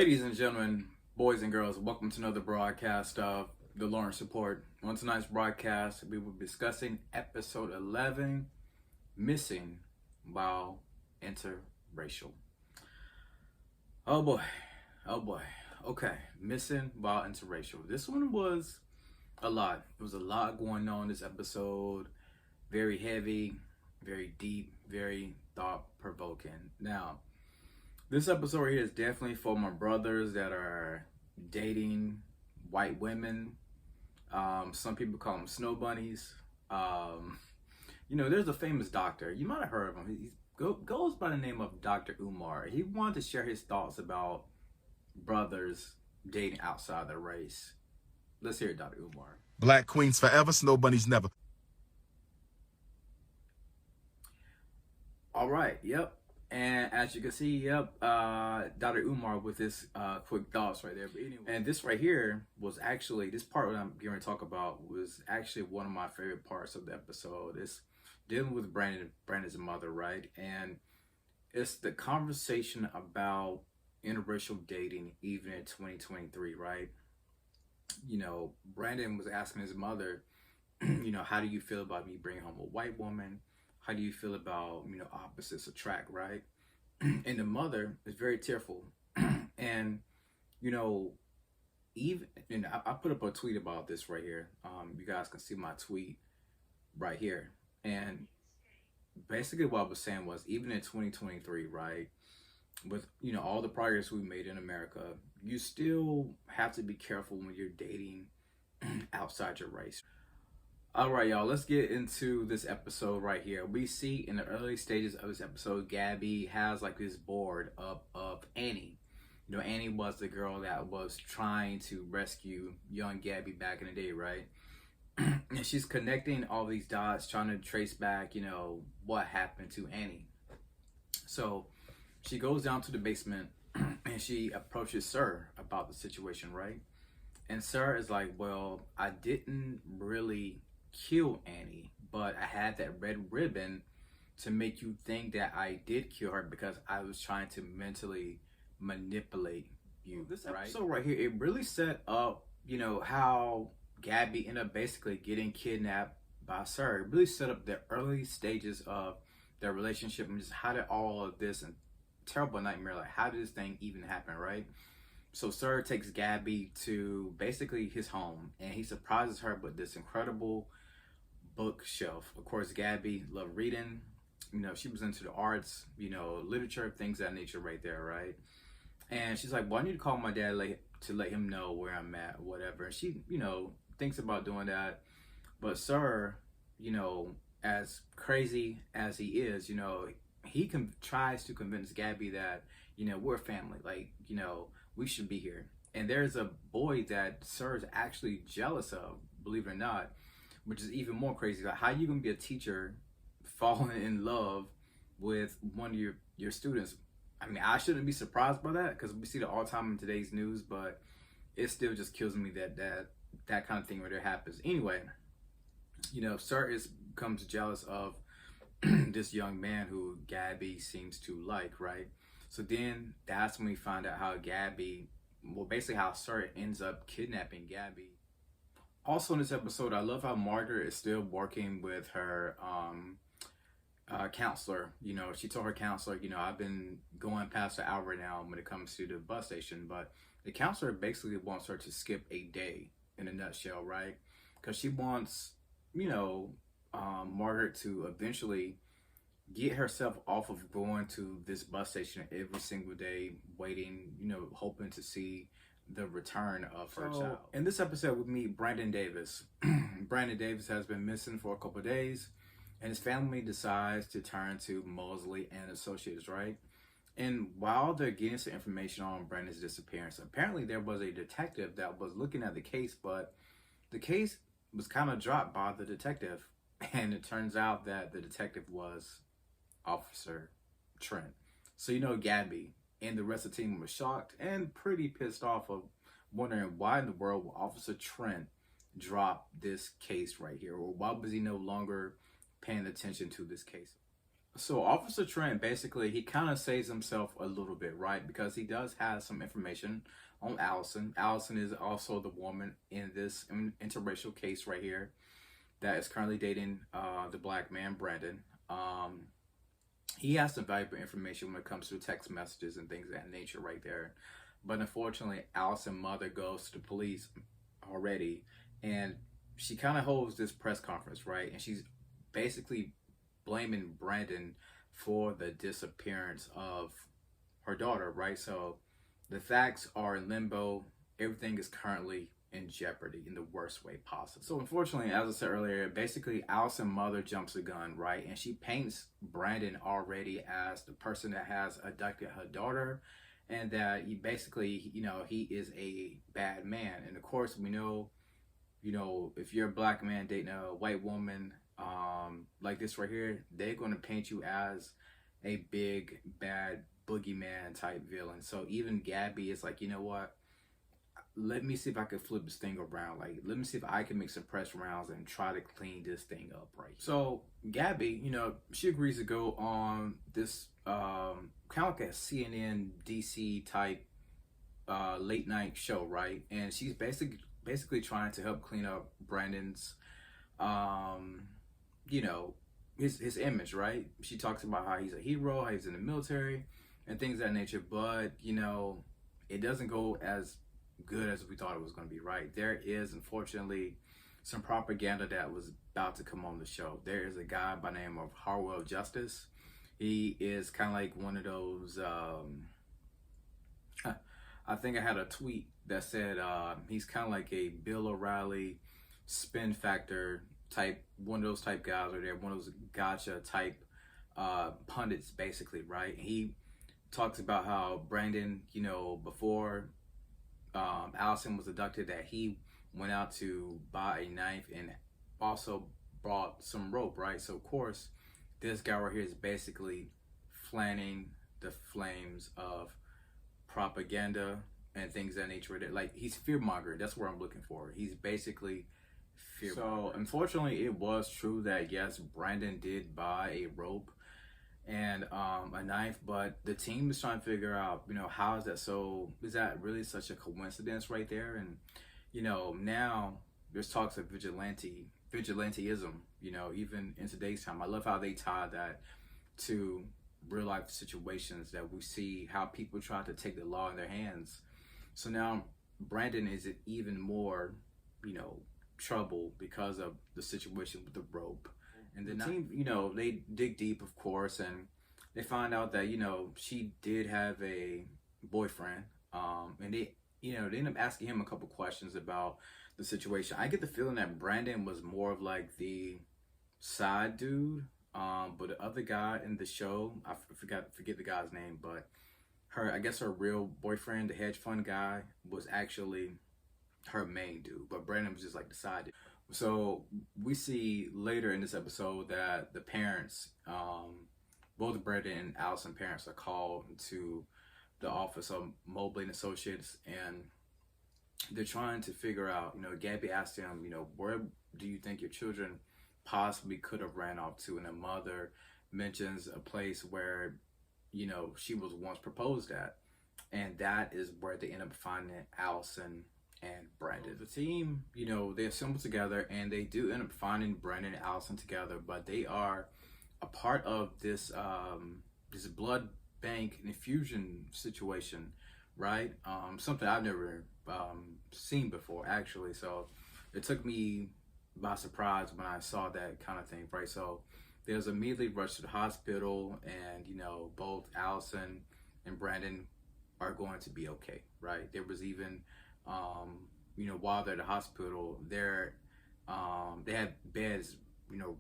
Ladies and gentlemen, boys and girls, welcome to another broadcast of the Lawrence Report. On tonight's broadcast, we will be discussing episode 11, Missing While Interracial. Oh boy. Okay, Missing While Interracial. This one was a lot. There was a lot going on in this episode. Very heavy, very deep, very thought-provoking. Now, this episode here is definitely for my brothers that are dating white women. Some people call them snow bunnies. There's a famous doctor. You might have heard of him. He goes by the name of Dr. Umar. He wanted to share his thoughts about brothers dating outside their race. Let's hear it, Dr. Umar. Black queens forever, snow bunnies never. All right, yep. And as you can see, Dr. Umar with his quick thoughts right there. But anyway, and this right here was actually, this part that I'm going to talk about was actually one of my favorite parts of the episode. It's dealing with Brandon's mother, right? And it's the conversation about interracial dating even in 2023, right? Brandon was asking his mother, how do you feel about me bringing home a white woman? How do you feel about, opposites attract, right? And the mother is very tearful. And, I put up a tweet about this right here. You guys can see my tweet right here. And basically what I was saying was, even in 2023, right, with, all the progress we made in America, you still have to be careful when you're dating outside your race. All right, y'all, let's get into this episode right here. We see in the early stages of this episode, Gabby has like this board up of Annie. Annie was the girl that was trying to rescue young Gabby back in the day, right? And she's connecting all these dots, trying to trace back, what happened to Annie. So she goes down to the basement and she approaches Sir about the situation, right? And Sir is like, well, I didn't really kill Annie, but I had that red ribbon to make you think that I did kill her because I was trying to mentally manipulate you. This episode right here, it really set up, how Gabby ended up basically getting kidnapped by Sir. It really set up the early stages of their relationship and just how did all of this and terrible nightmare, like how did this thing even happen, right? So Sir takes Gabby to basically his home and he surprises her with this incredible bookshelf. Of course, Gabby loved reading. She was into the arts, literature, things of that nature right there, right? And she's like, well, I need to call my dad to let him know where I'm at or whatever. And she, thinks about doing that. But Sir, as crazy as he is, he tries to convince Gabby that, we're family. Like, we should be here. And there's a boy that Sir is actually jealous of, believe it or not, which is even more crazy. Like, how you gonna be a teacher falling in love with one of your students? I mean, I shouldn't be surprised by that because we see it all the time in today's news, but it still just kills me that kind of thing where there happens. Anyway, Sir becomes jealous of this young man who Gabby seems to like, right? So then that's when we find out how how Sir ends up kidnapping Gabby. Also in this episode, I love how Margaret is still working with her counselor. She told her counselor, I've been going past an hour now when it comes to the bus station, but the counselor basically wants her to skip a day in a nutshell, right? Because she wants, Margaret to eventually get herself off of going to this bus station every single day, waiting, hoping to see the return of her child. In this episode, we meet Brandon Davis. Brandon Davis has been missing for a couple of days, and his family decides to turn to Mosley and Associates, right? And while they're getting some information on Brandon's disappearance, apparently there was a detective that was looking at the case, but the case was kind of dropped by the detective, and it turns out that the detective was Officer Trent. So Gabby and the rest of the team was shocked and pretty pissed off of wondering why in the world would Officer Trent drop this case right here, or why was he no longer paying attention to this case. So Officer Trent basically he kind of saves himself a little bit, right? Because he does have some information on Allison. Allison is also the woman in this interracial case right here that is currently dating the black man Brandon. He has some valuable information when it comes to text messages and things of that nature right there. But unfortunately, Allison's mother goes to the police already, and she kind of holds this press conference, right? And she's basically blaming Brandon for the disappearance of her daughter, right? So the facts are in limbo. Everything is currently in jeopardy in the worst way possible. So unfortunately, as I said earlier, basically Allison's mother jumps the gun, right? And she paints Brandon already as the person that has abducted her daughter and that he basically, he is a bad man. And of course, we know, if you're a black man dating a white woman like this right here, they're going to paint you as a big, bad boogeyman type villain. So even Gabby is like, you know what? Let me see if I can flip this thing around. Like, let me see if I can make some press rounds and try to clean this thing up, right? So Gabby, she agrees to go on this kind of like a CNN DC type late night show, right? And she's basically trying to help clean up Brandon's you know, his image, right? She talks about how he's a hero, how he's in the military, and things of that nature. But it doesn't go as good as we thought it was going to be, right? There is unfortunately some propaganda that was about to come on the show. There is a guy by the name of Harwell Justice. He is kind of like one of those. I think I had a tweet that said he's kind of like a Bill O'Reilly spin factor type, one of those type guys, or they're one of those gotcha type pundits, basically, right? He talks about how Brandon, before Allison was abducted, that he went out to buy a knife and also brought some rope, right? So of course, this guy right here is basically fanning the flames of propaganda and things of that nature. Like, he's fear mongering. That's what I'm looking for. He's basically fear. So unfortunately, it was true that yes, Brandon did buy a rope and a knife, but the team is trying to figure out, how is that so? Is that really such a coincidence right there? And now there's talks of vigilantism. Even in today's time, I love how they tie that to real life situations that we see, how people try to take the law in their hands. So now Brandon is in even more, trouble because of the situation with the rope. And the team, they dig deep, of course, and they find out that, she did have a boyfriend. And they end up asking him a couple questions about the situation. I get the feeling that Brandon was more of like the side dude. But the other guy in the show, I forget the guy's name, but I guess her real boyfriend, the hedge fund guy, was actually her main dude, but Brandon was just like the side dude. So we see later in this episode that the parents, both Brandon and Allison parents, are called to the office of Mobley and Associates, and they're trying to figure out, Gabby asked him, where do you think your children possibly could have ran off to? And the mother mentions a place where, she was once proposed at. And that is where they end up finding Allison and Brandon. The team, they assemble together and they do end up finding Brandon and Allison together, but they are a part of this this blood bank infusion situation, right? Something I've never seen before, actually. So it took me by surprise when I saw that kind of thing, right? So there's immediately rushed to the hospital, and both Allison and Brandon are going to be okay, right? There was even while they're at the hospital, they had beds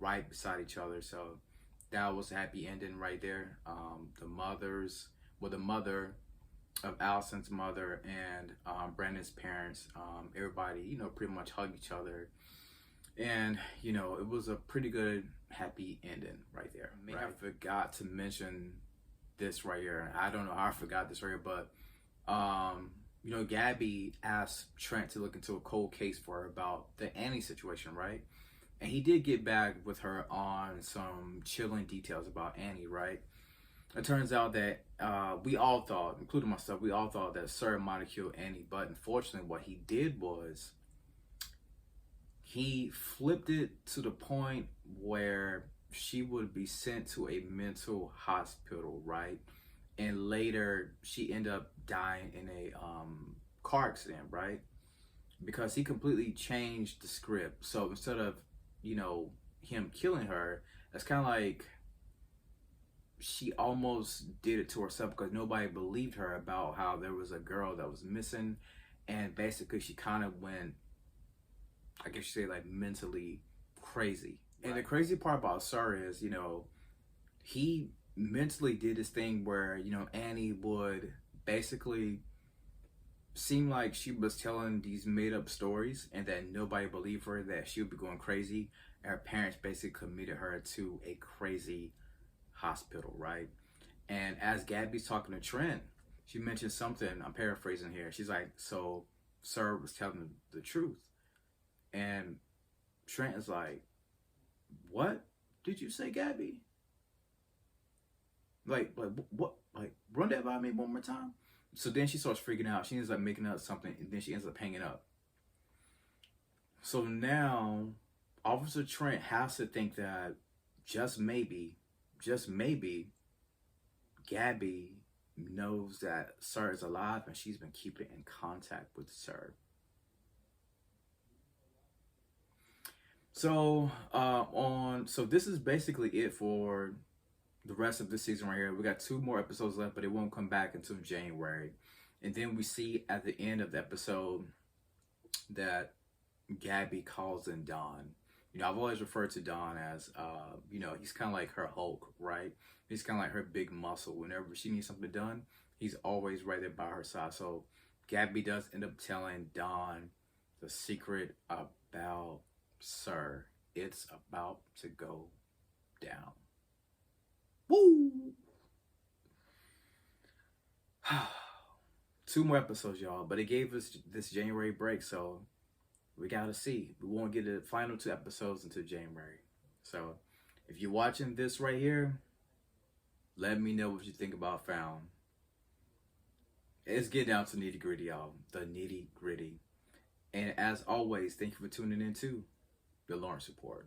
right beside each other, so that was a happy ending right there. The mother of Allison's mother and Brandon's parents, everybody pretty much hugged each other, and it was a pretty good happy ending right there. Right. I forgot to mention this right here. I don't know how I forgot this right here, but Gabby asked Trent to look into a cold case for her about the Annie situation, right? And he did get back with her on some chilling details about Annie, right? It turns out that we all thought, including myself, we all thought that Sir might have killed Annie, but unfortunately, what he did was he flipped it to the point where she would be sent to a mental hospital, right? And later, she ended up dying in a car accident, right? Because he completely changed the script. So instead of, him killing her, it's kind of like she almost did it to herself because nobody believed her about how there was a girl that was missing. And basically, she kind of went, I guess you say, like mentally crazy. Right. And the crazy part about Sir is, he mentally did this thing where, Annie would basically seem like she was telling these made up stories and that nobody believed her, that she would be going crazy. And her parents basically committed her to a crazy hospital, right? And as Gabby's talking to Trent, she mentioned something, I'm paraphrasing here. She's like, so Sir was telling the truth. And Trent is like, what did you say, Gabby? Like what? Like, run that by me one more time. So then she starts freaking out. She ends up making up something, and then she ends up hanging up. So now, Officer Trent has to think that just maybe, Gabby knows that Sir is alive, and she's been keeping in contact with Sir. So so this is basically it for the rest of this season right here. We got 2 more episodes left, but it won't come back until January. And then we see at the end of the episode that Gabby calls in Don. I've always referred to Don as, he's kind of like her Hulk, right? He's kind of like her big muscle. Whenever she needs something done, he's always right there by her side. So Gabby does end up telling Don the secret about Sir. It's about to go down. Woo! 2 more episodes, y'all. But it gave us this January break, so we gotta see. We won't get the final 2 episodes until January. So if you're watching this right here, let me know what you think about Found. Let's get down to nitty gritty, y'all. The nitty gritty. And as always, thank you for tuning in to The Lawrence Report.